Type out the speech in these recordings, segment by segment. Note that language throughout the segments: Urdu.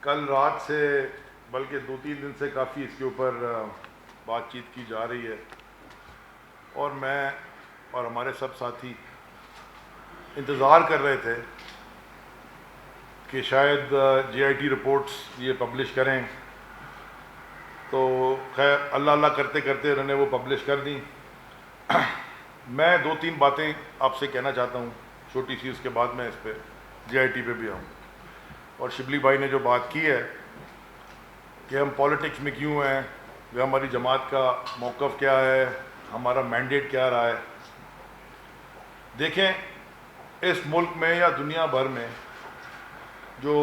کل رات سے بلکہ 2-3 دن سے کافی اس کے اوپر بات چیت کی جا رہی ہے، اور میں اور ہمارے سب ساتھی انتظار کر رہے تھے کہ شاید جے آئی ٹی رپورٹس یہ پبلش کریں، تو خیر اللہ اللہ کرتے کرتے انہوں نے وہ پبلش کر دیں۔ میں 2-3 باتیں آپ سے کہنا چاہتا ہوں چھوٹی سی، اس کے بعد میں اس پہ جے آئی ٹی پہ بھی آؤں۔ اور شبلی بھائی نے جو بات کی ہے کہ ہم پالیٹکس میں کیوں ہیں، یا ہماری جماعت کا موقف کیا ہے، ہمارا مینڈیٹ کیا رہا ہے۔ دیکھیں، اس ملک میں یا دنیا بھر میں جو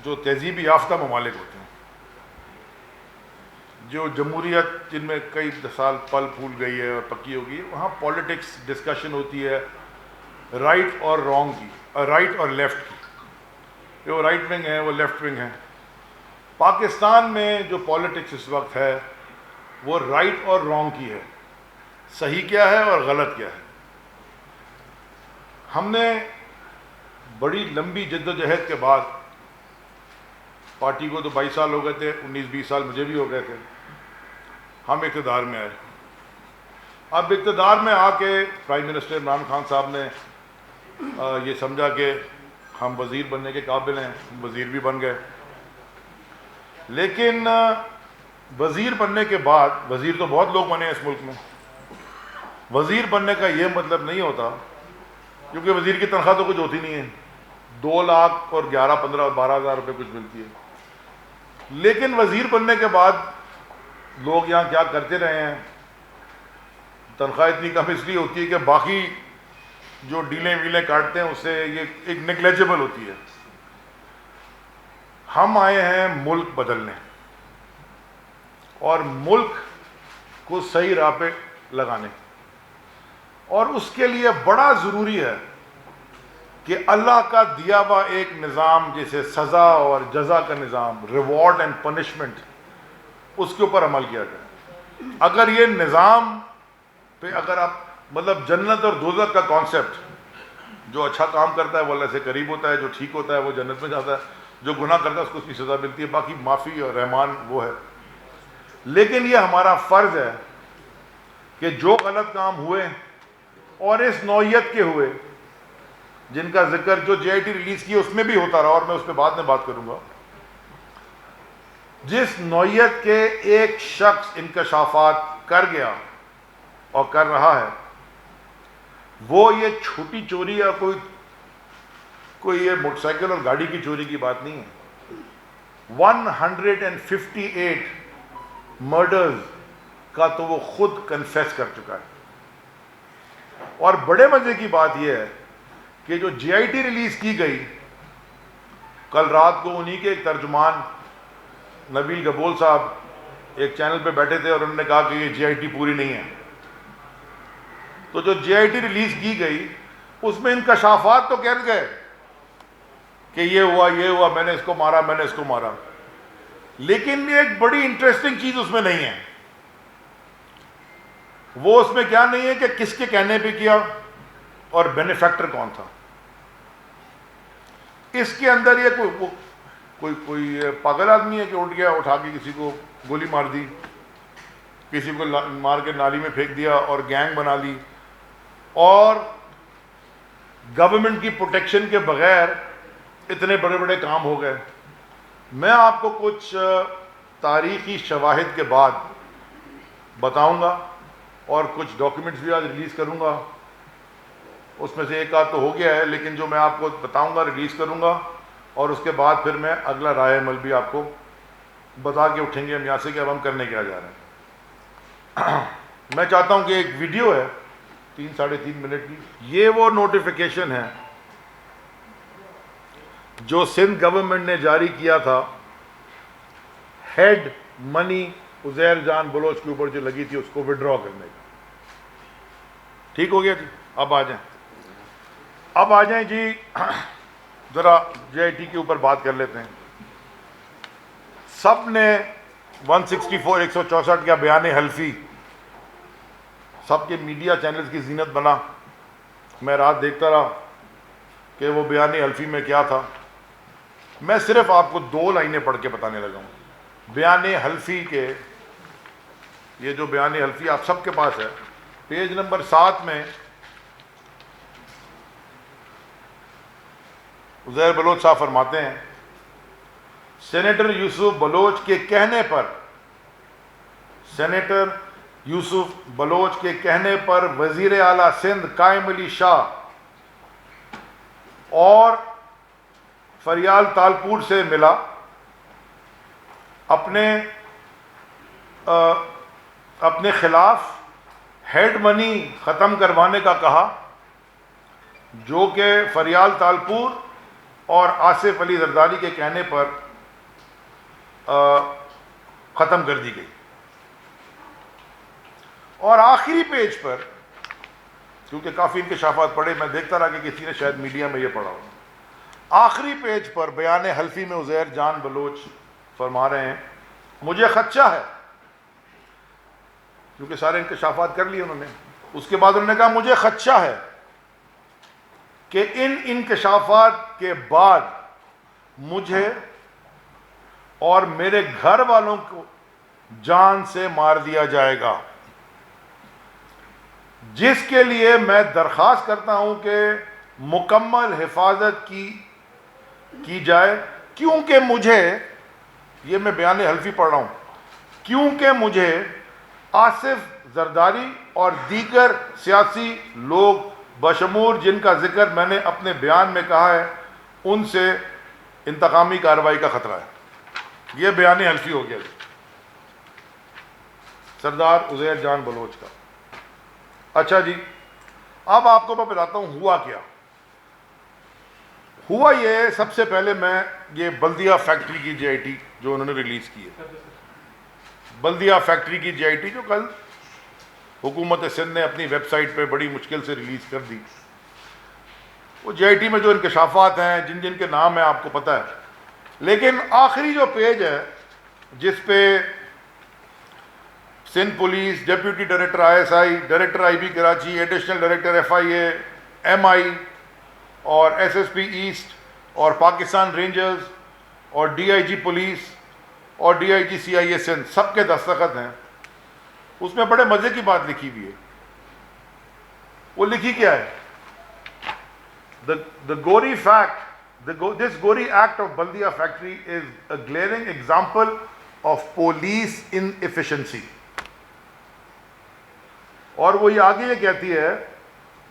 جو تہذیبی یافتہ ممالک ہوتے ہیں، جو جمہوریت جن میں کئی سال پل پھول گئی ہے اور پکی ہو گئی ہے، وہاں پالیٹکس ڈسکشن ہوتی ہے رائٹ اور رانگ کی، رائٹ اور لیفٹ کی، کہ وہ رائٹ ونگ ہے، وہ لیفٹ ونگ ہے۔ پاکستان میں جو پالیٹکس اس وقت ہے وہ رائٹ اور رانگ کی ہے، صحیح کیا ہے اور غلط کیا ہے۔ ہم نے بڑی لمبی جدوجہد کے بعد، پارٹی کو تو 22 سال ہو گئے تھے، 19-20 سال مجھے بھی ہو گئے تھے، ہم اقتدار میں آئے۔ اب اقتدار میں آ کے پرائم منسٹر عمران خان صاحب نے یہ سمجھا کہ ہم وزیر بننے کے قابل ہیں، وزیر بھی بن گئے۔ لیکن وزیر بننے کے بعد، وزیر تو بہت لوگ بنے ہیں اس ملک میں، وزیر بننے کا یہ مطلب نہیں ہوتا، کیونکہ وزیر کی تنخواہ تو کچھ ہوتی نہیں ہے، 2 لاکھ اور 11, 15, 12 ہزار روپے کچھ ملتی ہے۔ لیکن وزیر بننے کے بعد لوگ یہاں کیا کرتے رہے ہیں، تنخواہ اتنی کم اس لیے ہوتی ہے کہ باقی جو ڈیلیں ویلیں کاٹتے ہیں اس سے یہ ایک نیگلیجبل ہوتی ہے۔ ہم آئے ہیں ملک بدلنے اور ملک کو صحیح راہ پہ لگانے، اور اس کے لیے بڑا ضروری ہے کہ اللہ کا دیا ہوا ایک نظام، جیسے سزا اور جزا کا نظام، ریوارڈ اینڈ پنشمنٹ، اس کے اوپر عمل کیا جائے۔ اگر یہ نظام پہ اگر آپ مطلب جنت اور دوزخ کا کانسیپٹ، جو اچھا کام کرتا ہے وہ اللہ سے قریب ہوتا ہے، جو ٹھیک ہوتا ہے وہ جنت میں جاتا ہے، جو گناہ کرتا ہے اس کو اس کی سزا ملتی ہے، باقی معافی اور رحمان وہ ہے۔ لیکن یہ ہمارا فرض ہے کہ جو غلط کام ہوئے اور اس نوعیت کے ہوئے، جن کا ذکر جو جے آئی ٹی ریلیز کی اس میں بھی ہوتا رہا، اور میں اس پہ بعد میں بات کروں گا، جس نوعیت کے ایک شخص انکشافات کر گیا اور کر رہا ہے، وہ یہ چھوٹی چوری یا کوئی یہ موٹر سائیکل اور گاڑی کی چوری کی بات نہیں ہے۔ 158 مرڈرز کا تو وہ خود کنفیس کر چکا ہے۔ اور بڑے مزے کی بات یہ ہے کہ جو جے آئی ٹی ریلیز کی گئی، کل رات کو انہی کے ایک ترجمان نبیل گبول صاحب ایک چینل پہ بیٹھے تھے اور انہوں نے کہا کہ یہ جے آئی ٹی پوری نہیں ہے۔ تو جو جے آئی ٹی ریلیز کی گئی اس میں انکشافات تو کہہ گئے کہ یہ ہوا، میں نے اس کو مارا، میں نے اس کو مارا، لیکن ایک بڑی انٹرسٹنگ چیز اس میں نہیں ہے۔ وہ اس میں کیا نہیں ہے کہ کس کے کہنے پہ کیا اور بینیفیکٹر کون تھا۔ اس کے اندر یہ کوئی پاگل آدمی ہے کہ اٹھ گیا، اٹھا کے کسی کو گولی مار دی، کسی کو مار کے نالی میں پھینک دیا اور گینگ بنا لی، اور گورنمنٹ کی پروٹیکشن کے بغیر اتنے بڑے بڑے کام ہو گئے۔ میں آپ کو کچھ تاریخی شواہد کے بعد بتاؤں گا، اور کچھ ڈاکیومنٹس بھی آج ریلیز کروں گا، اس میں سے ایک آدھ تو ہو گیا ہے، لیکن جو میں آپ کو بتاؤں گا ریلیز کروں گا، اور اس کے بعد پھر میں اگلا رائے عمل بھی آپ کو بتا کے اٹھیں گے ہم یہاں سے کہ اب ہم کرنے کیا جا رہے ہیں۔ میں چاہتا ہوں کہ ایک ویڈیو ہے 3-3.5 منٹ کی، یہ وہ نوٹیفیکیشن ہے جو سندھ گورنمنٹ نے جاری کیا تھا ہیڈ منی عزیر جان بلوچ کے اوپر جو لگی تھی، اس کو وڈرا کرنے کا۔ ٹھیک ہو گیا جی؟ اب آ جائیں جی، ذرا جے آئی ٹی کے اوپر بات کر لیتے ہیں۔ سب نے 164 کا بیان حلفی سب کے میڈیا چینلز کی زینت بنا۔ میں رات دیکھتا رہا کہ وہ بیان حلفی میں کیا تھا۔ میں صرف آپ کو 2 لائنیں پڑھ کے بتانے لگا ہوں بیان حلفی کے. یہ جو بیان حلفی آپ سب کے پاس ہے, پیج نمبر 7 میں عزیر بلوچ صاحب فرماتے ہیں, سینیٹر یوسف بلوچ کے کہنے پر, سینیٹر یوسف بلوچ کے کہنے پر وزیر اعلیٰ سندھ قائم علی شاہ اور فریال تالپور سے ملا, اپنے خلاف ہیڈ منی ختم کروانے کا کہا, جو کہ فریال تالپور اور آصف علی زرداری کے کہنے پر ختم کر دی گئی. اور آخری پیج پر, کیونکہ کافی انکشافات پڑھے, میں دیکھتا رہا کہ کسی نے شاید میڈیا میں یہ پڑھا ہو, آخری پیج پر بیان حلفی میں عزیر جان بلوچ فرما رہے ہیں مجھے خدشہ ہے, کیونکہ سارے انکشافات کر لیے انہوں نے. اس کے بعد انہوں نے کہا مجھے خدشہ ہے کہ ان انکشافات کے بعد مجھے اور میرے گھر والوں کو جان سے مار دیا جائے گا, جس کے لیے میں درخواست کرتا ہوں کہ مکمل حفاظت کی جائے, کیونکہ مجھے, یہ میں بیان حلفی پڑھ رہا ہوں, کیونکہ مجھے آصف زرداری اور دیگر سیاسی لوگ بشمول جن کا ذکر میں نے اپنے بیان میں کہا ہے ان سے انتقامی کارروائی کا خطرہ ہے. یہ بیان حلفی ہو گیا سردار عزیر جان بلوچ کا. اچھا جی, اب آپ کو میں بتاتا ہوں ہوا کیا. ہوا یہ, سب سے پہلے میں یہ بلدیہ فیکٹری کی جے آئی ٹی جو انہوں نے ریلیز کی ہے, بلدیہ فیکٹری کی جے آئی ٹی جو کل حکومت سندھ نے اپنی ویب سائٹ پہ بڑی مشکل سے ریلیز کر دی, وہ جے آئی ٹی میں جو انکشافات ہیں جن جن کے نام ہیں آپ کو پتہ ہے, لیکن آخری جو پیج ہے جس پہ Sindh police, deputy director I S I, director I B Karachi, additional director F I A, M I اور ایس ایس پی ایسٹ اور پاکستان رینجرز اور ڈی آئی جی پولیس اور D I G C I A Sindh, سب کے دستخط ہیں. اس میں بڑے مزے کی بات لکھی ہوئی ہے. وہ لکھی کیا ہے؟ The gory fact, this gory act of Baldia factory is a glaring example of police inefficiency. اور وہ یہ آگے یہ کہتی ہے,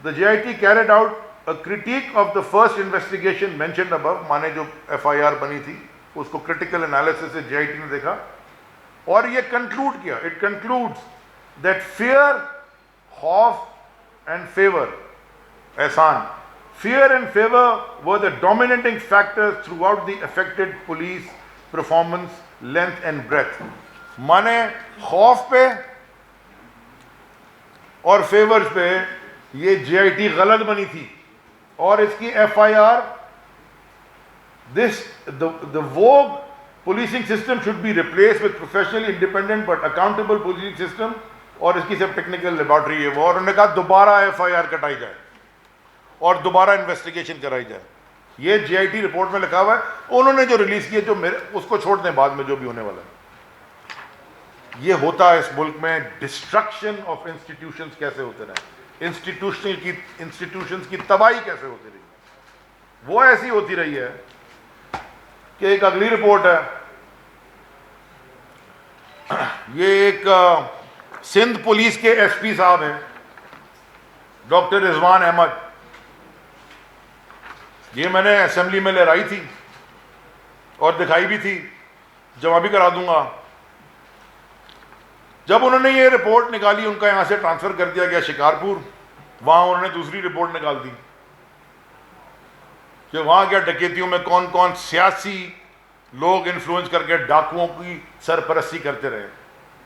the JIT carried out a critique of the first investigation mentioned above, مانے جو ایف آئی آر بنی تھی اس کو critical analysis سے JIT نے دیکھا اور یہ کنکلوڈ کیا, it concludes that fear, خوف and favor, Ehsan, fear and favor were the dominating factors throughout the affected police performance, length and breadth. مانے خوف پہ اور فیورز پہ یہ جے آئی ٹی غلط بنی تھی, اور اس کی F I R, the vogue policing system should be replaced with professionally independent but accountable policing system, اور اس کی صرف ٹیکنیکل لیبارٹری ہے وہ, اور انہوں نے کہا دوبارہ ایف آئی آر کٹائی جائے اور دوبارہ انویسٹیگیشن کرائی جائے. یہ جے آئی ٹی رپورٹ میں لکھا ہوا ہے, انہوں نے جو ریلیز کی ہے, جو میرے اس کو چھوڑ دیں, بعد میں جو بھی ہونے والا ہے. یہ ہوتا ہے اس ملک میں, ڈسٹرکشن آف انسٹیٹیوشنز کیسے ہوتے رہے, انسٹیٹیوشنز کی تباہی کیسے ہوتی رہی, وہ ایسی ہوتی رہی ہے کہ ایک اگلی رپورٹ ہے, یہ ایک سندھ پولیس کے ایس پی صاحب ہیں ڈاکٹر رضوان احمد, یہ میں نے اسمبلی میں لہرائی تھی اور دکھائی بھی تھی, جمع بھی کرا دوں گا. جب انہوں نے یہ رپورٹ نکالی, ان کا یہاں سے ٹرانسفر کر دیا گیا شکارپور, وہاں انہوں نے دوسری رپورٹ نکال دی کہ وہاں کیا ڈکیتیوں میں کون کون سیاسی لوگ انفلوئنس کر کے ڈاکوؤں کی سرپرستی کرتے رہے.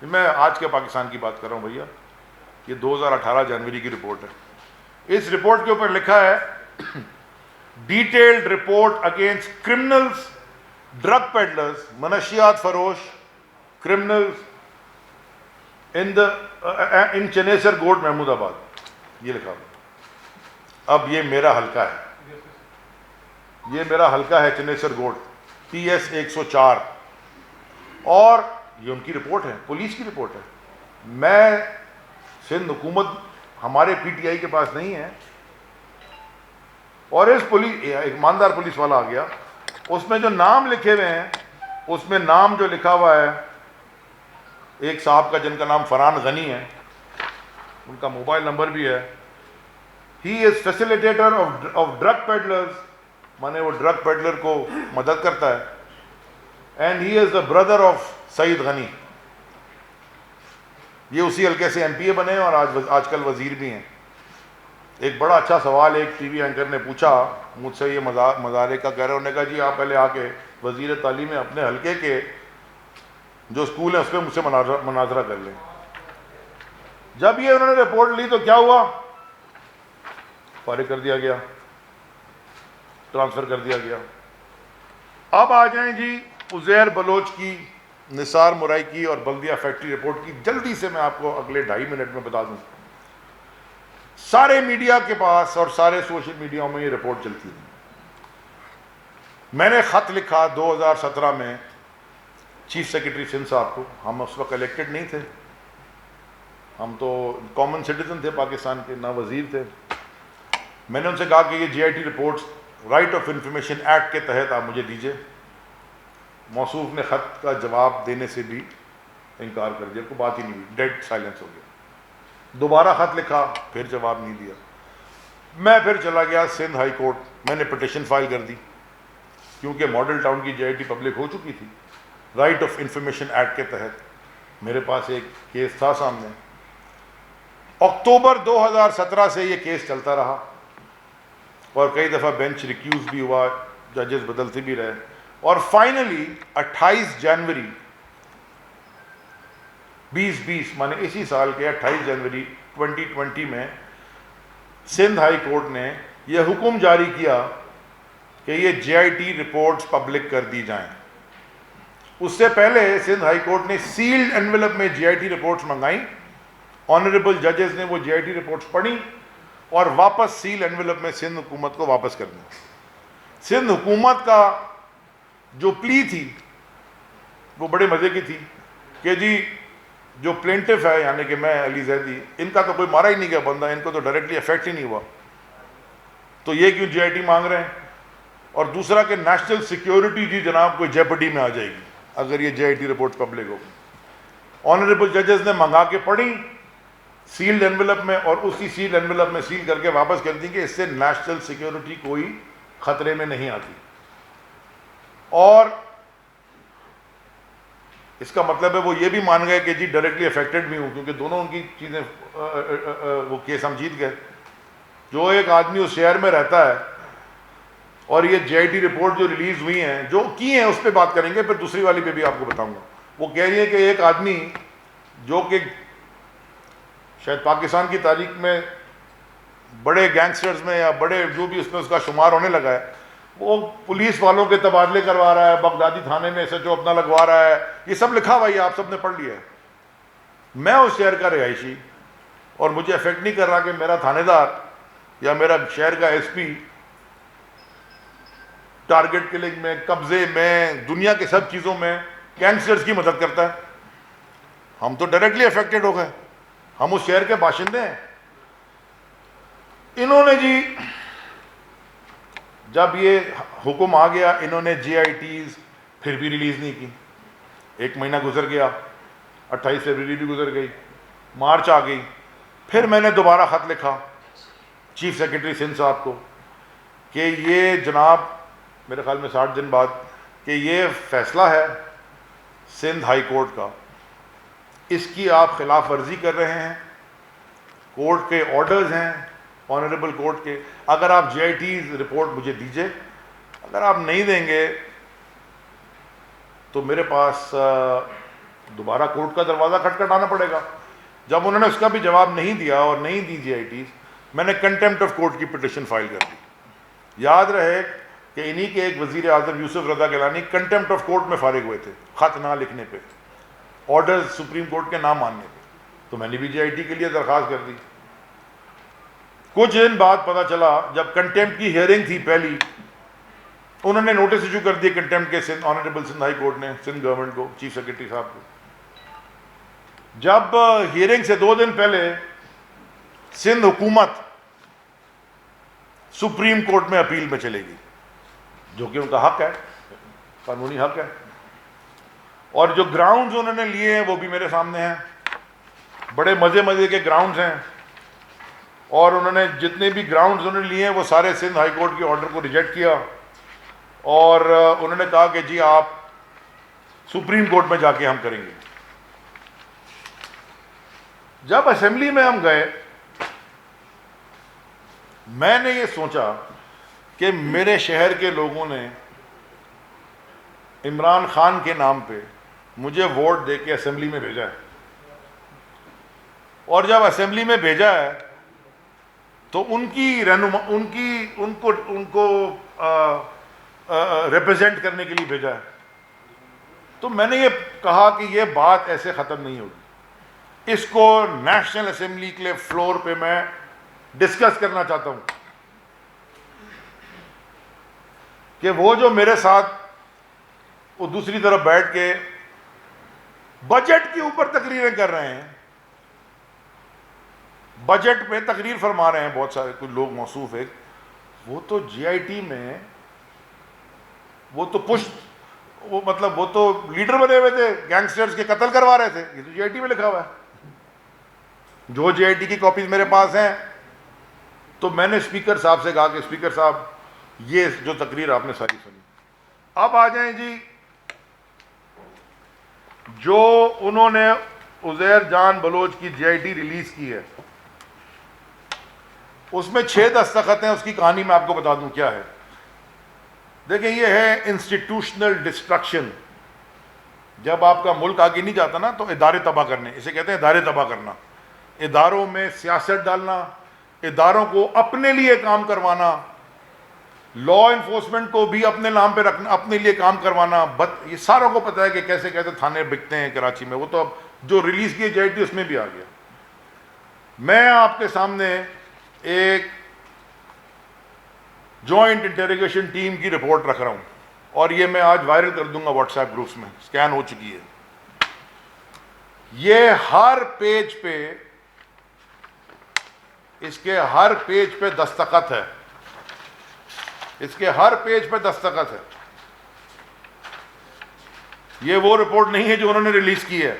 میں آج کے پاکستان کی بات کر رہا ہوں بھیا, یہ 2018 جنوری کی رپورٹ ہے. اس رپورٹ کے اوپر لکھا ہے detailed report against criminals, drug peddlers, منشیات فروش, کرمنلز ان چنیسر گوٹ محمود آباد, یہ لکھا ہوا. اب یہ میرا حلقہ ہے, یہ میرا حلقہ ہے چنیسر گوٹ, TS-104, اور یہ ان کی رپورٹ ہے, پولیس کی رپورٹ ہے. میں سندھ حکومت ہمارے PTI کے پاس نہیں ہے, اور اس ایماندار پولیس والا آ گیا, اس میں جو نام لکھے ہوئے ہیں, اس میں نام جو لکھا ہوا ہے ایک صاحب کا جن کا نام فرحان غنی ہے, ان کا موبائل نمبر بھی ہے. He is facilitator of drug peddlers, مانے وہ ڈرگ پیڈلر کو مدد کرتا ہے. And he is the brother of Saeed Ghani. یہ اسی حلقے سے MPA بنے ہیں اور آج کل وزیر بھی ہیں. ایک بڑا اچھا سوال ایک ٹی وی اینکر نے پوچھا مجھ سے, یہ مزارے کا کہہ رہے, انہوں نے کہا جی آپ پہلے آ کے وزیر تعلیم میں اپنے حلقے کے جو اسکول ہیں اس پہ مجھ سے مناظرہ کر لیں. جب یہ انہوں نے رپورٹ لی تو کیا ہوا, فارغ کر دیا گیا, ٹرانسفر کر دیا گیا. اب آ جائیں جی عزیر بلوچ کی, نثار مرائی کی اور بلدیہ فیکٹری رپورٹ کی. جلدی سے میں آپ کو اگلے 2.5 منٹ میں بتا دوں. سارے میڈیا کے پاس اور سارے سوشل میڈیا میں یہ رپورٹ چلتی ہے. میں نے خط لکھا 2017 میں چیف سیکرٹری سندھ صاحب کو. ہم اس وقت الیکٹڈ نہیں تھے, ہم تو کامن سٹیزن تھے پاکستان کے, نہ وزیر تھے. میں نے ان سے کہا کہ یہ GIT reports right of information act کے تحت آپ مجھے دیجیے. موصوف نے خط کا جواب دینے سے بھی انکار کر دیا, کوئی بات ہی نہیں ہوئی, ڈیڈ سائلنس ہو گیا. دوبارہ خط لکھا, پھر جواب نہیں دیا. میں پھر چلا گیا سندھ ہائی کورٹ. میں نے پٹیشن فائل کر دی کیونکہ ماڈل ٹاؤن کی GIT پبلک ہو چکی تھی. رائٹ آف انفارمیشن ایکٹ کے تحت میرے پاس ایک کیس تھا سامنے. اکتوبر 2017 سے یہ کیس چلتا رہا اور کئی دفعہ بینچ ریکیوز بھی ہوا, ججز بدلتے بھی رہے, اور فائنلی 28 جنوری 2020 مانے اسی سال کے 28 جنوری 2020 میں سندھ ہائی کورٹ نے یہ حکم جاری کیا کہ یہ GIT رپورٹس پبلک کر دی جائیں. اس سے پہلے سندھ ہائی کورٹ نے سیلڈ انویلپ میں GIT رپورٹس منگائیں. آنریبل ججز نے وہ GIT رپورٹس پڑھی اور واپس سیل انویلپ میں سندھ حکومت کو واپس کر دیا. سندھ حکومت کا جو پلی تھی وہ بڑے مزے کی تھی کہ جی جو پلینٹف ہے یعنی کہ میں علی زیدی, ان کا تو کوئی مارا ہی نہیں گیا بندہ, ان کو تو ڈائریکٹلی افیکٹ ہی نہیں ہوا, تو یہ کیوں GIT مانگ رہے ہیں. اور دوسرا کہ نیشنل سیکیورٹی جی جناب کوئی جیپٹی میں آ جائے گی اگر یہ GIT رپورٹ پبلک ہوگی. آنریبل ججز نے منگا کے پڑھی سیلڈ انویلپ میں, اور اسی سیلڈ انویلپ میں سیل کر کے واپس کر دیں کہ اس سے نیشنل سیکیورٹی کوئی خطرے میں نہیں آتی. اور اس کا مطلب ہے وہ یہ بھی مان گئے کہ جی ڈائریکٹلی افیکٹڈ بھی ہوں, کیونکہ دونوں ان کی چیزیں وہ کیس ہم جیت گئے. جو ایک آدمی اس شہر میں رہتا ہے اور یہ GIT رپورٹ جو ریلیز ہوئی ہیں جو کی ہیں اس پہ بات کریں گے, پھر دوسری والی پہ بھی آپ کو بتاؤں گا. وہ کہہ رہی ہے کہ ایک آدمی جو کہ شاید پاکستان کی تاریخ میں بڑے گینگسٹرز میں یا بڑے جو بھی اس میں اس کا شمار ہونے لگا ہے, وہ پولیس والوں کے تبادلے کروا رہا ہے, بغدادی تھانے میں SHO اپنا لگوا رہا ہے, یہ سب لکھا ہوا ہے, آپ سب نے پڑھ لیا ہے. میں اس شہر کا رہائشی اور مجھے افیکٹ نہیں کر رہا کہ میرا تھانے دار یا میرا شہر کا SP ٹارگٹ کلنگ میں, قبضے میں, دنیا کے سب چیزوں میں گینگسٹرز کی مدد کرتا ہے. ہم تو ڈائریکٹلی افیکٹڈ ہو گئے, ہم اس شہر کے باشندے ہیں. انہوں نے جی جب یہ حکم آ گیا انہوں نے GITs پھر بھی ریلیز نہیں کی. 1 مہینہ گزر گیا, 28 فروری بھی گزر گئی, مارچ آ گئی. پھر میں نے دوبارہ خط لکھا چیف سیکرٹری سندھ صاحب کو کہ یہ جناب میرے خیال میں 60 دن بعد کہ یہ فیصلہ ہے سندھ ہائی کورٹ کا, اس کی آپ خلاف ورزی کر رہے ہیں. کورٹ کے آرڈرز ہیں آنریبل کورٹ کے, اگر آپ GIT رپورٹ مجھے دیجئے, اگر آپ نہیں دیں گے تو میرے پاس دوبارہ کورٹ کا دروازہ کھٹکھٹانا پڑے گا. جب انہوں نے اس کا بھی جواب نہیں دیا اور نہیں دی GITs, میں نے کنٹیمپٹ آف کورٹ کی پٹیشن فائل کر دی. یاد رہے کہ انہی کے ایک وزیر اعظم یوسف Raza Gilani contempt of court میں فارغ ہوئے تھے خط نہ لکھنے پہ, آرڈرز سپریم کورٹ کے نہ ماننے پہ. تو میں نے بھی GIT کے لیے درخواست کر دی. کچھ دن بعد پتہ چلا جب کنٹیمپٹ کی ہیئرنگ تھی پہلی انہوں نے نوٹس ایشو کر دیے کنٹمپٹ کے آنریبل سندھ ہائی کورٹ نے سندھ گورنمنٹ کو، چیف سیکرٹری صاحب کو. جب ہیئرنگ سے 2 دن پہلے سندھ حکومت سپریم کورٹ میں اپیل میں چلے گی، جو کہ ان کا حق ہے، قانونی حق ہے. اور جو گراؤنڈز انہوں نے لیے ہیں وہ بھی میرے سامنے ہیں، بڑے مزے کے گراؤنڈز ہیں. اور انہوں نے جتنے بھی گراؤنڈز انہوں نے لیے ہیں وہ سارے سندھ ہائی کورٹ کے آرڈر کو ریجیکٹ کیا، اور انہوں نے کہا کہ جی آپ سپریم کورٹ میں جا کے ہم کریں گے. جب اسمبلی میں ہم گئے، میں نے یہ سوچا کہ میرے شہر کے لوگوں نے عمران خان کے نام پہ مجھے ووٹ دے کے اسمبلی میں بھیجا ہے، اور جب اسمبلی میں بھیجا ہے تو ان کی رہنما ان کو ریپرزینٹ کرنے کے لیے بھیجا ہے. تو میں نے یہ کہا کہ یہ بات ایسے ختم نہیں ہوگی، اس کو نیشنل اسمبلی کے فلور پہ میں ڈسکس کرنا چاہتا ہوں کہ وہ جو میرے ساتھ وہ دوسری طرف بیٹھ کے بجٹ کے اوپر تقریریں کر رہے ہیں، بجٹ پہ تقریر فرما رہے ہیں بہت سارے کچھ لوگ موصوف ہے، وہ تو جی آئی ٹی میں وہ تو لیڈر بنے ہوئے تھے، گینگسٹرز کے قتل کروا رہے تھے. یہ تو جی آئی ٹی میں لکھا ہوا ہے، جو جی آئی ٹی کی کاپیز میرے پاس ہیں. تو میں نے اسپیکر صاحب سے کہا کہ اسپیکر صاحب یہ جو تقریر آپ نے ساری سنی، اب آ جائیں جی جو انہوں نے عزیر جان بلوچ کی جی آئی ٹی ریلیز کی ہے، اس میں 6 دستخط ہیں. اس کی کہانی میں آپ کو بتا دوں کیا ہے. دیکھیں یہ ہے انسٹیٹیوشنل ڈسٹرکشن. جب آپ کا ملک آگے نہیں جاتا نا تو ادارے تباہ کرنے، اسے کہتے ہیں ادارے تباہ کرنا. اداروں میں سیاست ڈالنا، اداروں کو اپنے لیے کام کروانا، لا انفورسمنٹ کو بھی اپنے نام پہ رکھنا، اپنے لیے کام کروانا. یہ ساروں کو پتہ ہے کہ کیسے کیسے تھانے بکتے ہیں کراچی میں. وہ تو اب جو ریلیز کی جی آئی ٹی اس میں بھی آ گیا. میں آپ کے سامنے ایک جوائنٹ انٹیروگیشن ٹیم کی رپورٹ رکھ رہا ہوں، اور یہ میں آج وائرل کر دوں گا واٹس ایپ گروپس میں، سکین ہو چکی ہے. یہ ہر پیج پہ، اس کے ہر پیج پہ دستخط ہے، اس کے ہر پیج پہ دستخط ہے. یہ وہ رپورٹ نہیں ہے جو انہوں نے ریلیز کی ہے.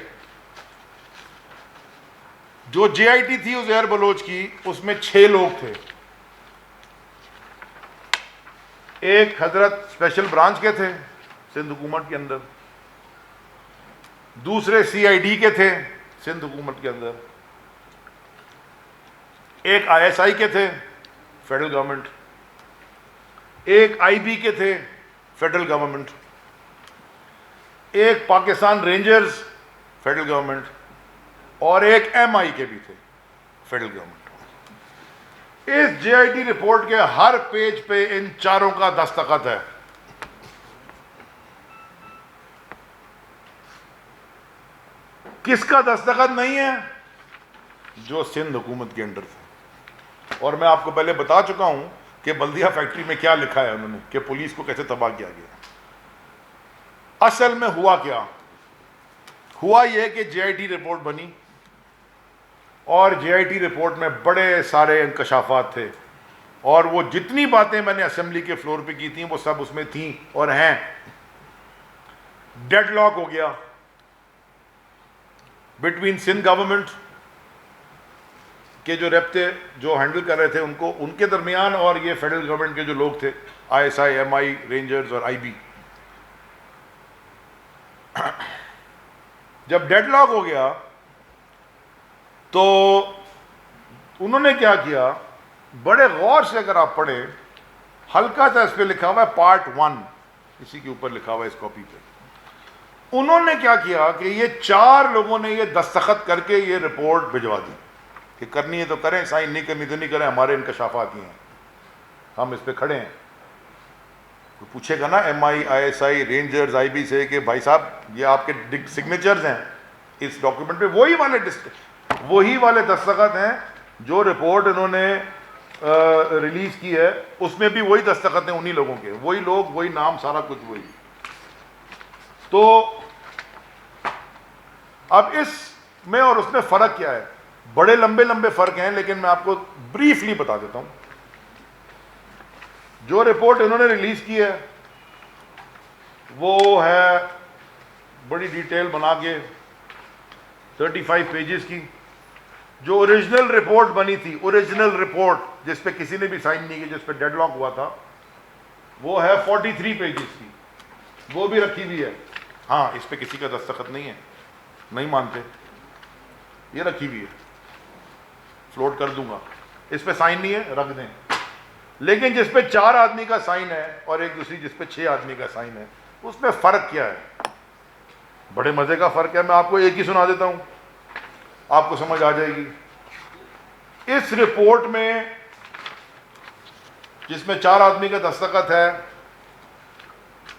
جو جے آئی ٹی تھی عزیر بلوچ کی، اس میں 6 لوگ تھے. ایک حضرت اسپیشل برانچ کے تھے سندھ حکومت کے اندر، دوسرے سی آئی ڈی کے تھے سندھ حکومت کے اندر، ایک آئی ایس آئی کے تھے فیڈرل گورنمنٹ، ایک آئی بی کے تھے فیڈرل گورنمنٹ، ایک پاکستان رینجرز فیڈرل گورنمنٹ، اور ایک ایم آئی کے بھی تھے فیڈرل گورنمنٹ. اس جے آئی ٹی رپورٹ کے ہر پیج پہ ان چاروں کا دستخط ہے. کس کا دستخط نہیں ہے؟ جو سندھ حکومت کے انڈر تھا. اور میں آپ کو پہلے بتا چکا ہوں کہ بلدیہ فیکٹری میں کیا لکھا ہے انہوں نے، کہ پولیس کو کیسے تباہ کیا گیا. اصل میں ہوا کیا؟ ہوا یہ کہ جے آئی ٹی رپورٹ بنی، اور جے آئی ٹی رپورٹ میں بڑے سارے انکشافات تھے، اور وہ جتنی باتیں میں نے اسمبلی کے فلور پہ کی تھیں وہ سب اس میں تھیں اور ہیں. ڈیڈ لاک ہو گیا بٹوین سندھ گورنمنٹ کے جو رابطے جو ہینڈل کر رہے تھے ان کے درمیان، اور یہ فیڈرل گورنمنٹ کے جو لوگ تھے، I S I, M I, Rangers اور آئی بی. جب ڈیڈ لاک ہو گیا تو انہوں نے کیا کیا، بڑے غور سے اگر آپ پڑھیں، ہلکا سا اس پہ لکھا ہوا ہے پارٹ 1، اسی کے اوپر لکھا ہوا ہے اس کاپی پہ. انہوں نے کیا کیا کہ یہ 4 لوگوں نے یہ دستخط کر کے یہ رپورٹ بھجوا دی کہ کرنی ہے تو کریں، سائن نہیں کرنی تو نہیں کریں، ہمارے انکشافات ہی ہیں، ہم اس پہ کھڑے ہیں. تو پوچھے گا نا M I, I S I, Rangers, I B سے کہ بھائی صاحب یہ آپ کے سگنیچرز ہیں اس ڈاکیومنٹ پہ، وہی والے دستخط ہیں جو رپورٹ انہوں نے ریلیز کی ہے اس میں بھی وہی دستخط ہیں انہی لوگوں کے, وہی لوگ, وہی نام, سارا کچھ وہی. تو اب اس میں اور اس میں فرق کیا ہے؟ بڑے لمبے لمبے فرق ہیں, لیکن میں آپ کو بریفلی بتا دیتا ہوں. جو رپورٹ انہوں نے ریلیز کی ہے وہ ہے بڑی ڈیٹیل بنا کے 35 پیجز کی. جو اوریجنل رپورٹ بنی تھی, اوریجنل رپورٹ جس پہ کسی نے بھی سائن نہیں کی, جس پہ ڈیڈ لاک ہوا تھا, وہ ہے 43 پیجز کی, وہ بھی رکھی ہوئی ہے. ہاں اس پہ کسی کا دستخط نہیں ہے, نہیں مانتے, یہ رکھی ہوئی ہے, فلوٹ کر دوں گا, اس پہ سائن نہیں ہے, رکھ دیں. لیکن جس پہ 4 آدمی کا سائن ہے اور ایک دوسری جس پہ 6 آدمی کا سائن ہے, اس میں فرق کیا ہے؟ بڑے مزے کا فرق ہے. میں آپ کو ایک ہی سنا دیتا ہوں, آپ کو سمجھ آ جائے گی. اس رپورٹ میں جس میں 4 آدمی کا دستخط ہے,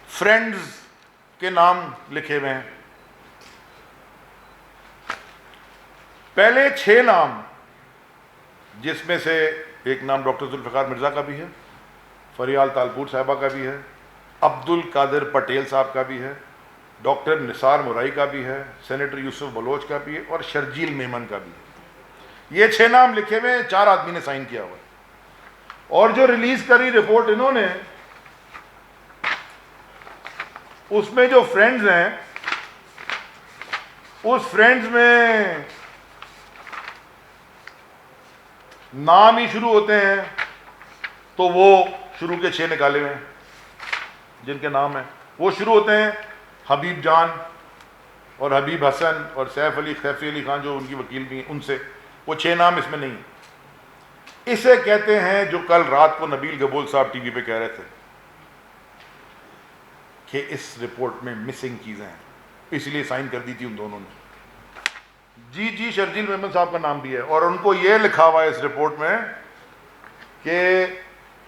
فرینڈز کے نام لکھے ہوئے ہیں. پہلے 6 نام, جس میں سے ایک نام ڈاکٹر ذوالفقار مرزا کا بھی ہے, فریال تالپور صاحبہ کا بھی ہے, عبد القادر پٹیل صاحب کا بھی ہے, ڈاکٹر نثار مورائی کا بھی ہے, سینیٹر یوسف بلوچ کا بھی ہے, اور شرجیل میمن کا بھی ہے. یہ 6 نام لکھے ہوئے ہیں, 4 آدمی نے سائن کیا ہوا ہے. اور جو ریلیز کری رپورٹ انہوں نے, اس میں جو فرینڈز ہیں, اس فرینڈز میں نام ہی شروع ہوتے ہیں تو وہ شروع کے 6 نکالے ہوئے ہیں جن کے نام ہیں. وہ شروع ہوتے ہیں حبیب جان اور حبیب حسن اور سیف علی خان جو ان کی وکیل بھی ہیں, ان سے. وہ 6 نام اس میں نہیں. اسے کہتے ہیں جو کل رات کو نبیل گبول صاحب ٹی وی پہ کہہ رہے تھے کہ اس رپورٹ میں مسنگ چیزیں ہیں, اس لیے سائن کر دی تھی ان دونوں نے. جی شرجیل میمن صاحب کا نام بھی ہے, اور ان کو یہ لکھا ہوا ہے اس رپورٹ میں کہ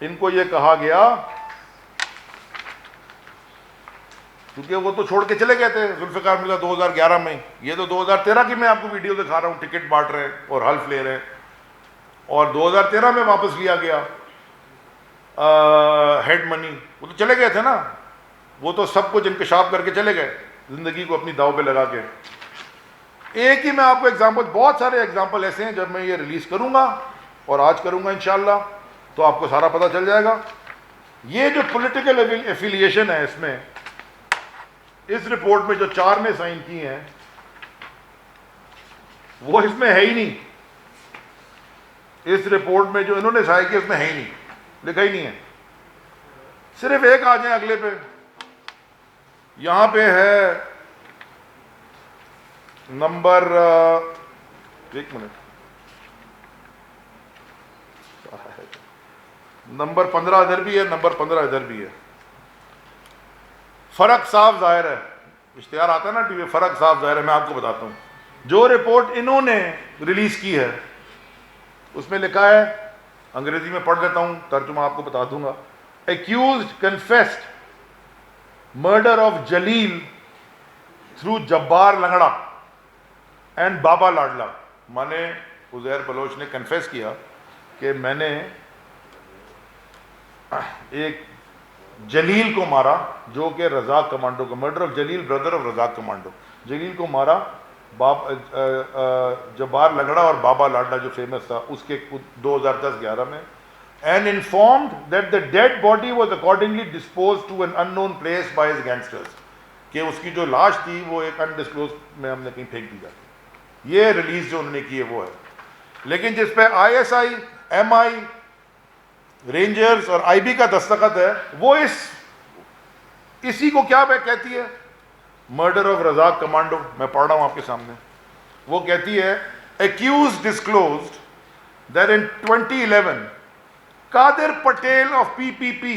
ان کو یہ کہا گیا, کیونکہ وہ تو چھوڑ کے چلے گئے تھے ذوالفقار مرزا 2011 میں, یہ تو 2013 کی میں آپ کو ویڈیو دکھا رہا ہوں, ٹکٹ بانٹ رہے ہیں اور حلف لے رہے ہیں, اور 2013 میں واپس لیا گیا ہیڈ منی. وہ تو چلے گئے تھے نا, وہ تو سب کچھ انکشاف کر کے چلے گئے, زندگی کو اپنی داؤ پہ لگا کے. ایک ہی میں آپ کو ایگزامپل, بہت سارے ایگزامپل ایسے ہیں, جب میں یہ ریلیز کروں گا اور آج کروں گا انشاءاللہ تو آپ کو سارا پتہ چل جائے گا. یہ جو پولیٹیکل ایفیلیشن ہے اس میں, اس رپورٹ میں جو 4 نے سائن کی ہیں وہ اس میں ہے ہی نہیں. اس رپورٹ میں جو انہوں نے سائن کی اس میں ہے ہی نہیں, لکھا ہی نہیں ہے. صرف ایک آ جائیں اگلے پہ, یہاں پہ ہے نمبر, ایک منٹ, نمبر 15 ادھر بھی ہے, نمبر 15 ادھر بھی ہے. فرق صاف ظاہر ہے, اشتہار آتا ہے نا ٹی وی, فرق صاف ظاہر ہے. میں آپ کو بتاتا ہوں جو رپورٹ انہوں نے ریلیز کی ہے اس میں لکھا ہے, انگریزی میں پڑھ دیتا ہوں, ترجمہ آپ کو بتا دوں گا. Accused confessed murder of Jalil through Jabbar Langda and Baba Ladla. مانے عزیر بلوچ نے کنفیس کیا کہ میں نے ایک جلیل کو مارا جو کہ رزاق کمانڈو کا, murder of Jalil brother of Razzaq commando, Jalil کو مارا جبار لگڑا اور بابا لاڈلا جو فیمس تھا اس کے 2010-11 میں, and informed that the dead body was accordingly disposed to an unknown place by his gangsters, کہ اس کی جو لاش تھی وہ ایک undisclosed میں ہم نے کہیں پھینک دی جاتی. یہ ریلیز جو انہوں نے کی ہے وہ ہے. لیکن جس پہ ISI, MI, رینجرز اور IB کا دستخط ہے وہ اسی کو کیا کہتی ہے, مرڈر آف رزاق کمانڈو. میں پڑھ رہا ہوں آپ کے سامنے. وہ کہتی ہے accused disclosed that in 2011 Qadir Patel of PPP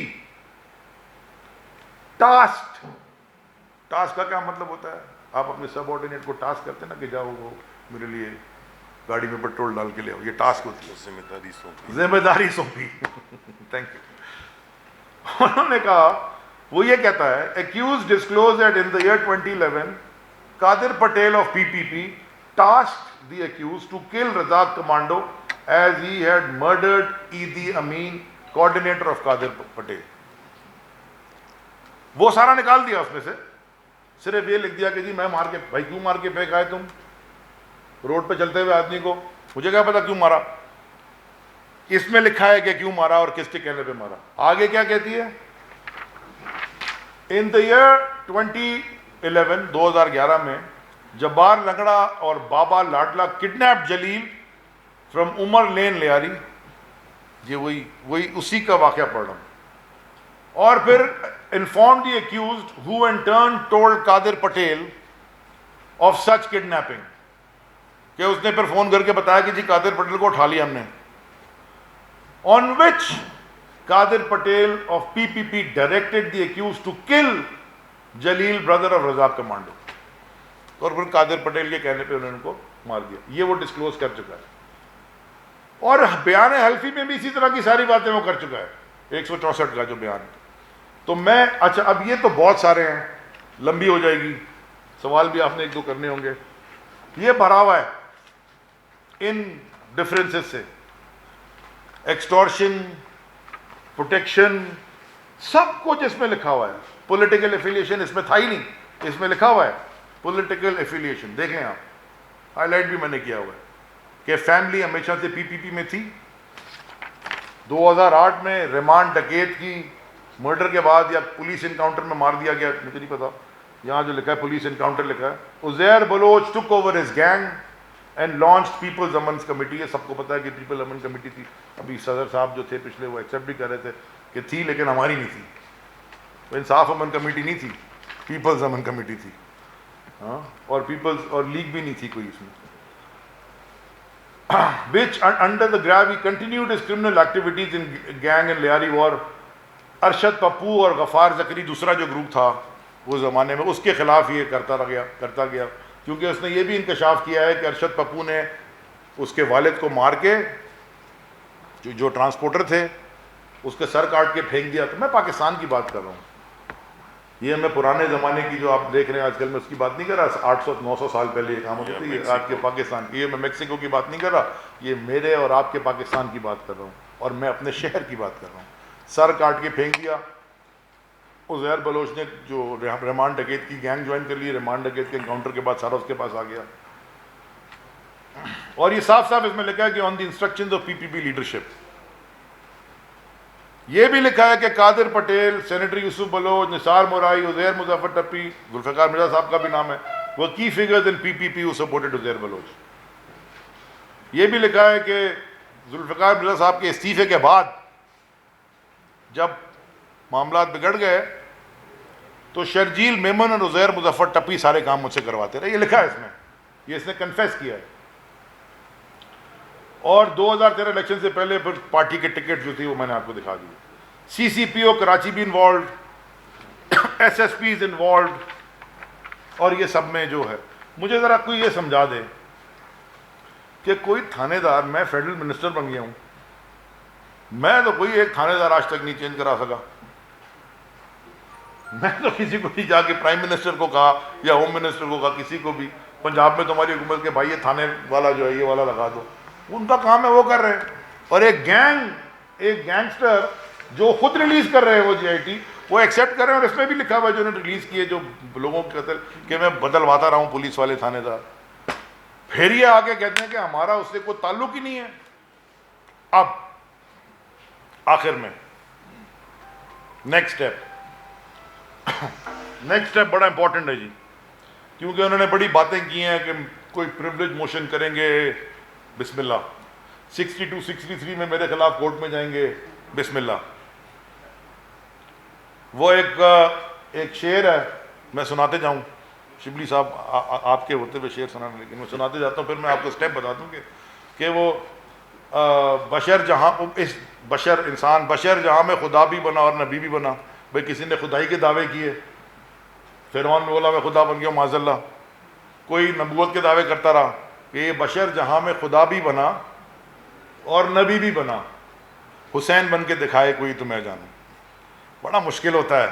tasked, task کا کیا مطلب ہوتا ہے, آپ اپنے سب آرڈینیٹ کو ٹاسک کرتے ہیں نا کہ جاؤ وہ میرے لیے گاڑی میں پیٹرول ڈال کے لے آؤ, یہ ٹاسک ہوتی ہے, ذمہ داری سونپی. Thank you. انہوں نے کہا, وہ یہ کہتا ہے accused disclosed that in the year 2011 Qadir Patel of PPP tasked the accused to kill Razak Commando as he had murdered Idi Amin, coordinator of Qadir Patel. وہ سارا نکال دیا اس میں سے, صرف یہ لکھ دیا کہ جی میں مار کے, بھائی کیوں مار کے پھینکا ہے تم روڈ پہ چلتے ہوئے آدمی کو, مجھے کیا پتا کیوں مارا. اس میں لکھا ہے کہ کیوں مارا اور کس کے کہنے پہ مارا. آگے کیا کہتی ہے, ان دا ایئر 2011 2011 میں جبار لنگڑا اور بابا لاڈلا کڈنیپ جلیل فرام عمر لین لیاری. یہ وہی اسی کا واقعہ پڑھ رہا ہوں. اور پھر informed the accused who in turn told Qadir Patel of such kidnapping, کہ اس نے پھر فون کر کے بتایا کہ جی قادر پٹیل کو اٹھا لیا ہم نے. On which Qadir Patel of PPP directed the accused to kill Jalil, brother of Razak Commando. اور پھر قادر پٹیل کے کہنے پہ انہوں نے کو مار دیا. یہ وہ ڈسکلوز کر چکا ہے, اور بیان حلفی میں بھی اسی طرح کی ساری باتیں وہ کر چکا ہے, 164 کا جو بیان ہے. تو میں اچھا اب یہ تو بہت سارے ہیں, لمبی ہو جائے گی, سوال بھی آپ نے ایک دو کرنے ہوں گے. یہ بھرا ہوا ہے ان ڈفرینسز سے, ایکسٹورشن, پروٹیکشن, سب کچھ اس میں لکھا ہوا ہے. پولیٹیکل ایفیلیشن اس میں تھا ہی نہیں, اس میں لکھا ہوا ہے پولیٹیکل ایفیلیشن. دیکھیں آپ, ہائی لائٹ بھی میں نے کیا ہوا ہے کہ فیملی ہمیشہ سے پی پی پی میں تھی. 2008 میں ریمانڈ ڈکیت کی مرڈر کے بعد یا پولیس انکاؤنٹر میں مار دیا گیا, مجھے نہیں پتا, یہاں جو لکھا ہے پولیس انکاؤنٹر لکھا ہے. Uzair Baloch took over his gang and launch peoples Amans committee. یہ سب کو پتا ہے کہ پیپل امن کمیٹی تھی. ابھی صدر صاحب جو تھے پچھلے وہ ایکسیپٹ بھی کر رہے تھے کہ تھی, لیکن ہماری نہیں تھی. انصاف امن کمیٹی نہیں تھی, پیپلز امن کمیٹی تھی. ہاں, اور پیپلز اور لیگ بھی نہیں تھی کوئی اس میں. which under the grave he continued his criminal activities in gang and Liari war. Arshad Pappu اور غفار زکری دوسرا جو گروپ تھا وہ زمانے میں, اس کے خلاف یہ کرتا گیا, کیونکہ اس نے یہ بھی انکشاف کیا ہے کہ ارشد پپو نے اس کے والد کو مار کے, جو ٹرانسپورٹر تھے, اس کے سر کاٹ کے پھینک دیا. تو میں پاکستان کی بات کر رہا ہوں, یہ میں پرانے زمانے کی جو آپ دیکھ رہے ہیں آج کل, میں اس کی بات نہیں کر رہا 800-900 سال پہلے یہ کام ہوتے تھے. یہ آپ کے پاکستان کی, یہ میں میکسیکو کی بات نہیں کر رہا, یہ میرے اور آپ کے پاکستان کی بات کر رہا ہوں, اور میں اپنے شہر کی بات کر رہا ہوں. سر کاٹ کے پھینک دیا. عزیر بلوچ نے جو ریمانڈ ڈکیت کی گینگ جوائن کر لی, ریمانڈ ڈکیت کے انکاؤنٹر کے بعد سارا اس کے پاس آ گیا. اور یہ صاف صاف اس میں لکھا ہے کہ on the instructions of P P P leadership. یہ بھی لکھا ہے کہ قادر پٹیل, سینیٹر یوسف بلوچ, نثار مورائی, عزیر مظفر ٹپی, ذوالفقار مرزا صاحب کا بھی نام ہے, were key figures in P P P who supported Uzair Baloch. یہ بھی لکھا ہے کہ ذوالفقار مرزا صاحب کے استعفے کے بعد جب معاملات بگڑ گئے تو شرجیل میمن اور عزیر مظفر ٹپی سارے کام مجھ سے کرواتے رہے. یہ لکھا ہے اس میں, یہ اس نے کنفیس کیا ہے. اور 2013 الیکشن سے پہلے پھر پارٹی کے ٹکٹ جو تھی وہ میں نے آپ کو دکھا دی. سی سی پی او کراچی بھی involved, S S Ps involved, اور یہ سب میں جو ہے. مجھے ذرا کوئی یہ سمجھا دے کہ کوئی تھانے دار, میں فیڈرل منسٹر بن گیا ہوں, میں تو کوئی ایک تھانے دار آج تک نہیں چینج کرا سکا. میں تو کسی کو نہیں جا کے پرائم منسٹر کو کہا یا ہوم منسٹر کو کہا, کسی کو بھی. پنجاب میں تمہاری حکومت کے بھائی یہ تھانے والا جو ہے یہ والا لگا دو, ان کا کام ہے وہ کر رہے ہیں. اور ایک گینگسٹر جو خود ریلیز کر رہے ہیں وہ جی آئی ٹی, وہ ایکسیپٹ کر رہے ہیں. اور اس میں بھی لکھا ہوا ہے جو انہوں نے ریلیز کیے جو لوگوں کے قتل کہ میں بدلواتا رہا ہوں پولیس والے تھانے دار. پھر یہ آگے کہتے ہیں کہ ہمارا اس سے کوئی تعلق ہی نہیں ہے. اب آخر میں نیکسٹ اسٹیپ بڑا امپورٹنٹ ہے جی, کیونکہ انہوں نے بڑی باتیں کی ہیں کہ کوئی پریولیج موشن کریں گے, بسم اللہ. 62 63 میں میرے خلاف کورٹ میں جائیں گے, بسم اللہ. وہ ایک شعر ہے, میں سناتے جاؤں, شبلی صاحب آپ کے ہوتے ہوئے شعر سنانا, لیکن میں سناتے جاتا ہوں, پھر میں آپ کو اسٹیپ بتا دوں کہ وہ بشر جہاں اس بشر انسان بشر جہاں میں خدا بھی بنا اور نبی بھی بنا. بھئی کسی نے خدائی کے دعوے کیے, فرعون نے بولا میں خدا بن گیا ہوں معاذ اللہ. کوئی نبوت کے دعوے کرتا رہا کہ یہ بشر جہاں میں خدا بھی بنا اور نبی بھی بنا, حسین بن کے دکھائے کوئی تو میں جانوں. بڑا مشکل ہوتا ہے.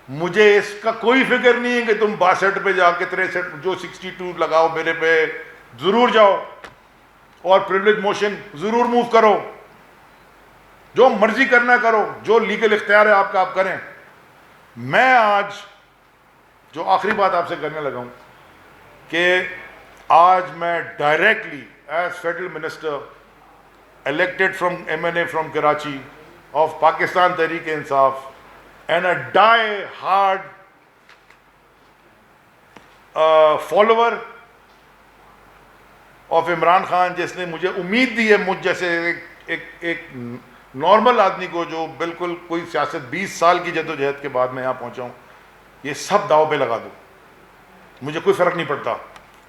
مجھے اس کا کوئی فکر نہیں ہے کہ تم 62 پہ جا کے 63 جو 62 لگاؤ میرے پہ, ضرور جاؤ اور پریولیج موشن ضرور موو کرو، جو مرضی کرنا کرو، جو لیگل اختیار ہے آپ کا آپ کریں. میں آج جو آخری بات آپ سے کرنے لگا ہوں کہ آج میں directly as federal minister elected from MNA from Karachi of Pakistan Tehreek-e-Insaf and a die-hard follower of Imran Khan, جس نے مجھے امید دی ہے مجھ جیسے ایک نارمل آدمی کو جو بالکل کوئی سیاست 20 سال کی جدوجہد کے بعد میں یہاں پہنچا ہوں، یہ سب داؤ پہ لگا دو، مجھے کوئی فرق نہیں پڑتا.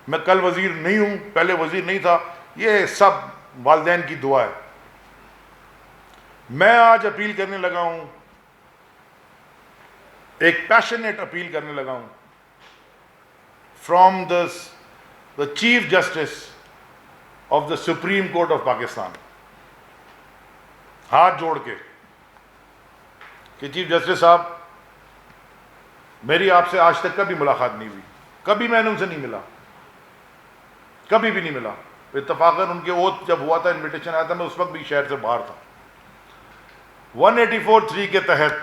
میں کل وزیر نہیں ہوں، پہلے وزیر نہیں تھا، یہ سب والدین کی دعا ہے. میں آج اپیل کرنے لگا ہوں، ایک پیشنیٹ اپیل کرنے لگا ہوں from the chief justice of the supreme court of Pakistan, ہاتھ جوڑ کے کہ چیف جسٹس صاحب، میری آپ سے آج تک کبھی ملاقات نہیں ہوئی، کبھی میں نے ان سے نہیں ملا، کبھی بھی نہیں ملا. اتفاقاً ان کے اوتھ جب ہوا تھا، انویٹیشن آیا تھا، میں اس وقت بھی شہر سے باہر تھا. 184(3) کے تحت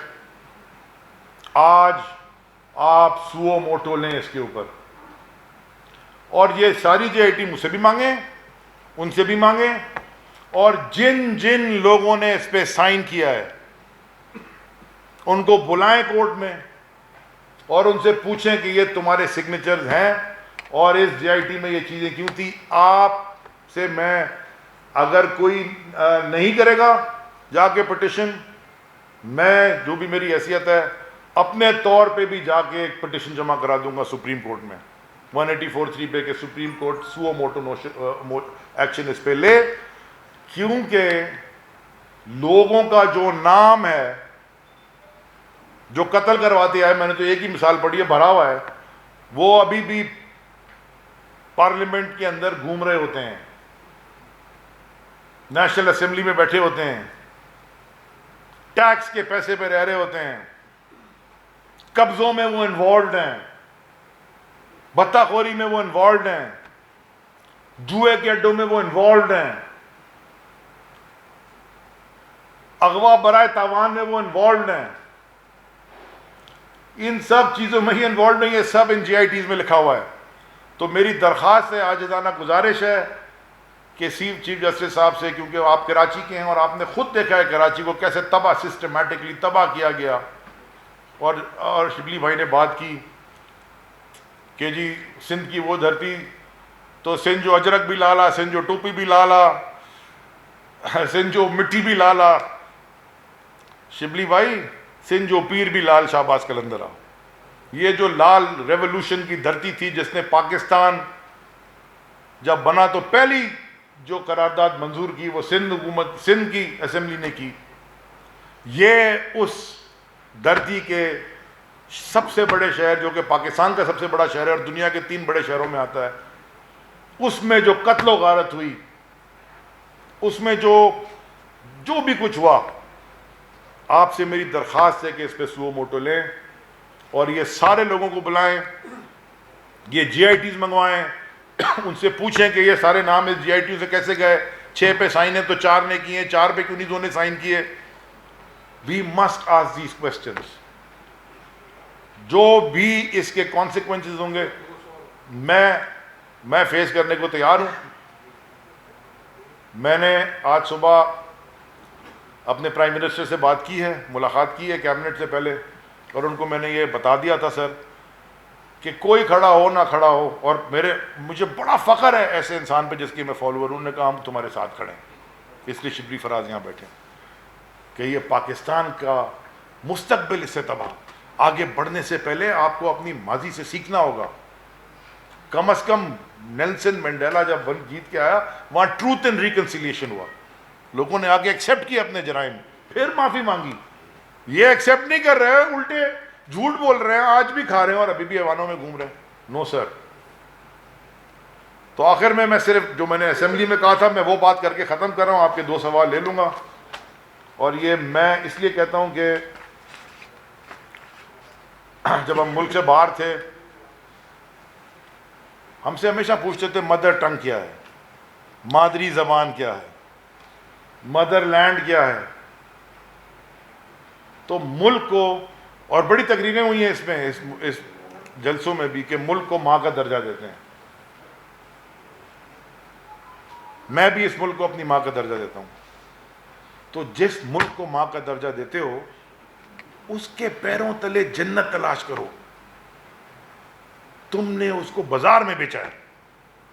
آج آپ سو موٹو لیں اس کے اوپر، اور یہ ساری JIT مجھ سے بھی مانگیں، ان سے بھی مانگیں، اور جن جن لوگوں نے اس پہ سائن کیا ہے ان کو بلائیں کورٹ میں اور ان سے پوچھیں کہ یہ تمہارے سگنیچرز ہیں اور اس JIT میں یہ چیزیں کیوں تھی. آپ سے میں، اگر کوئی نہیں کرے گا جا کے پٹیشن، میں جو بھی میری حیثیت ہے اپنے طور پہ بھی جا کے ایک پٹیشن جمع کرا دوں گا سپریم کورٹ میں 184(3) پہ کہ supreme court suo motu action اس پہ لے، کیونکہ لوگوں کا جو نام ہے جو قتل کرواتے آئے، میں نے تو ایک ہی مثال پڑھی ہے، بھرا ہوا ہے، وہ ابھی بھی پارلیمنٹ کے اندر گھوم رہے ہوتے ہیں، نیشنل اسمبلی میں بیٹھے ہوتے ہیں، ٹیکس کے پیسے پہ رہ رہے ہوتے ہیں، قبضوں میں وہ انوالوڈ ہیں، بتہ خوری میں وہ انوالوڈ ہیں، جوئے کے اڈوں میں وہ انوالوڈ ہیں، اغوا برائے تاوان میں وہ انوالوڈ ہیں. ان سب چیزوں میں ہی انوالوڈ نہیں ہے، سب ان JITs میں لکھا ہوا ہے. تو میری درخواست ہے، عاجزانہ گزارش ہے کہ چیف جسٹس صاحب سے، کیونکہ آپ کراچی کے ہیں اور آپ نے خود دیکھا ہے کراچی کو کیسے تباہ، سسٹمیٹکلی تباہ کیا گیا. اور شبلی بھائی نے بات کی کہ جی سندھ کی وہ دھرتی، تو سندھ جو اجرک بھی لالا، سندھ جو ٹوپی بھی لالا، سندھ جو مٹی بھی لالا. شبلی بھائی، سندھ جو پیر بھی لال، شہباز قلندرہ. یہ جو لال ریولوشن کی دھرتی تھی جس نے پاکستان جب بنا تو پہلی جو قرارداد منظور کی وہ سندھ کی اسمبلی نے کی. یہ اس دھرتی کے سب سے بڑے شہر، جو کہ پاکستان کا سب سے بڑا شہر ہے اور دنیا کے 3 بڑے شہروں میں آتا ہے، اس میں جو قتل و غارت ہوئی، اس میں جو بھی کچھ ہوا، آپ سے میری درخواست ہے کہ اس پہ سو موٹو لیں اور یہ سارے لوگوں کو بلائیں، یہ JITs منگوائیں، ان سے پوچھیں کہ یہ سارے نام اس JIT سے کیسے گئے، 6 پہ سائن ہے تو 4 نے کیے، 4 پہ کیوں نہیں 2 نے سائن کیے. We must ask these questions. جو بھی اس کے کانسیکوینسز ہوں گے میں فیس کرنے کو تیار ہوں. میں نے آج صبح اپنے پرائم منسٹر سے بات کی ہے، ملاقات کی ہے کیبنٹ سے پہلے، اور ان کو میں نے یہ بتا دیا تھا سر کہ کوئی کھڑا ہو نہ کھڑا ہو، اور مجھے بڑا فخر ہے ایسے انسان پہ جس کے میں فالوور ہوں. انہوں نے کہا ہم تمہارے ساتھ کھڑے ہیں، اس لیے شبلی فراز یہاں بیٹھے کہ یہ پاکستان کا مستقبل اس سے تباہ. آگے بڑھنے سے پہلے آپ کو اپنی ماضی سے سیکھنا ہوگا. کم از کم نیلسن منڈیلا جب جیت کے آیا، وہاں ٹروتھ اینڈ ریکنسیلیشن ہوا، لوگوں نے آگے ایکسیپٹ کیا اپنے جرائم، پھر معافی مانگی. یہ ایکسیپٹ نہیں کر رہے ہیں، الٹے جھوٹ بول رہے ہیں، آج بھی کھا رہے ہیں اور ابھی بھی ایوانوں میں گھوم رہے ہیں. نو سر. تو آخر میں صرف جو میں نے اسمبلی میں کہا تھا میں وہ بات کر کے ختم کر رہا ہوں. آپ کے 2 سوال لے لوں گا، اور یہ میں اس لیے کہتا ہوں کہ جب ہم ملک سے باہر تھے ہم سے ہمیشہ پوچھتے تھے مدر ٹنگ کیا ہے. مادری زبان کیا ہے، مدر لینڈ کیا ہے. تو ملک کو، اور بڑی تقریریں ہوئی ہیں اس میں، اس جلسوں میں بھی، کہ ملک کو ماں کا درجہ دیتے ہیں. میں بھی اس ملک کو اپنی ماں کا درجہ دیتا ہوں. تو جس ملک کو ماں کا درجہ دیتے ہو اس کے پیروں تلے جنت تلاش کرو. تم نے اس کو بازار میں بیچا ہے.